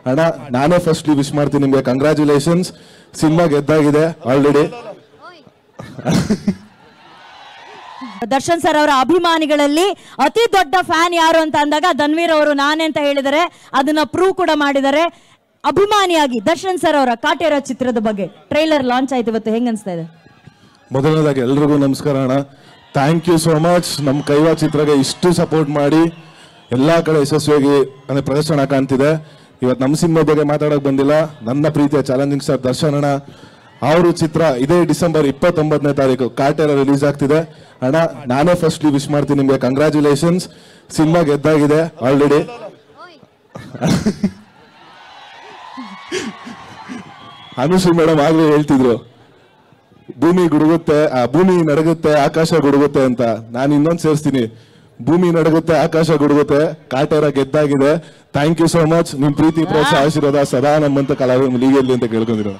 ಅಣ್ಣ ನಾನೇ firstly wish ಮಾಡ್ತೀನಿ ನಿಮಗೆ, ಕಂಗ್ರ್ಯಾಚುಲೇಷನ್ಸ್. ಸಿನಿಮಾ ಗೆದ್ದಾಗಿದೆ ಆಲ್ರೆಡಿ. ದರ್ಶನ್ ಸರ್ ಅವರ ಅಭಿಮಾನಿಗಳಲ್ಲಿ ಅತಿ ದೊಡ್ಡ ಫ್ಯಾನ್ ಯಾರು ಅಂತ ಅಂದಾಗ ಧನ್ವೀರ್ ಅವರು ನಾನೇ ಅಂತ ಹೇಳಿದರೆ, ಅದನ್ನ ಪ್ರೂವ್ ಕೂಡ ಮಾಡಿದ್ದಾರೆ. ಅಭಿಮಾನಿಯಾಗಿ ದರ್ಶನ್ ಸರ್ ಅವರ ಕಾಟೇರ ಚಿತ್ರದ ಬಗ್ಗೆ ಟ್ರೈಲರ್ ಲಾಂಚ್ ಆಯ್ತು ಇವತ್ತು, ಹೆಂಗ್ ಅನ್ಸ್ತಾ ಇದೆ? ಮೊದಲನೇದಾಗಿ ಎಲ್ರಿಗೂ ನಮಸ್ಕಾರ ಅಣ್ಣ. Thank you so much. ನಮ್ಮ ಕೈವಾ ಚಿತ್ರಗೆ ಇಷ್ಟು ಸಪೋರ್ಟ್ ಮಾಡಿ ಎಲ್ಲ ಕಡೆ ಯಶಸ್ವಿಯಾಗಿ ಅಂದರೆ ಪ್ರದರ್ಶನ ಕಾಣ್ತಿದೆ. ಇವತ್ತು ನಮ್ಮ ಸಿನಿಮಾ ಬಗ್ಗೆ ಮಾತಾಡೋಕೆ ಬಂದಿಲ್ಲ. ನನ್ನ ಪ್ರೀತಿಯ ಚಾಲೆಂಜಿಂಗ್ ಸ್ಟಾರ್ ದರ್ಶನ್ ಅಣ್ಣ ಅವರು ಚಿತ್ರ ಇದೇ ಡಿಸೆಂಬರ್ 29ನೇ ತಾರೀಕು ಕಾಟೇರ ರಿಲೀಸ್ ಆಗ್ತಿದೆ. ಅಣ್ಣ ನಾನೇ ಫಸ್ಟ್ಲಿ ವಿಶ್ ಮಾಡ್ತೀನಿ ನಿಮಗೆ, ಕಂಗ್ರ್ಯಾಚುಲೇಷನ್ಸ್. ಸಿನಿಮಾ ಗೆದ್ದಾಗಿದೆ ಆಲ್ರೆಡಿ. ಅನುಶ್ರೀ ಮೇಡಮ್ ಆಗ್ಲೇ ಹೇಳ್ತಿದ್ರು ಭೂಮಿ ನಡಗುತ್ತೆ ಆಕಾಶ ಗುಡುಗುತ್ತೆ ಅಂತ. ನಾನು ಇನ್ನೊಂದು ಸೇರಿಸ್ತೀನಿ, ಭೂಮಿ ನಡಗುತ್ತೆ ಆಕಾಶ ಗುಡುಗುತ್ತೆ, ಕಾಟೇರ ಗೆದ್ದಾಗಿದೆ. Thank you so much. ನಿಮ್ ಪ್ರೀತಿ ಪ್ರೋತ್ಸಾಹ ಆಶೀರ್ವಾದ ಸದಾ ನಮ್ಮಂತ ಕಲಾವಿದರು ಲೀಗಲ್ಲಿ ಅಂತ ಕೇಳ್ಕೊಂಡಿರೋ.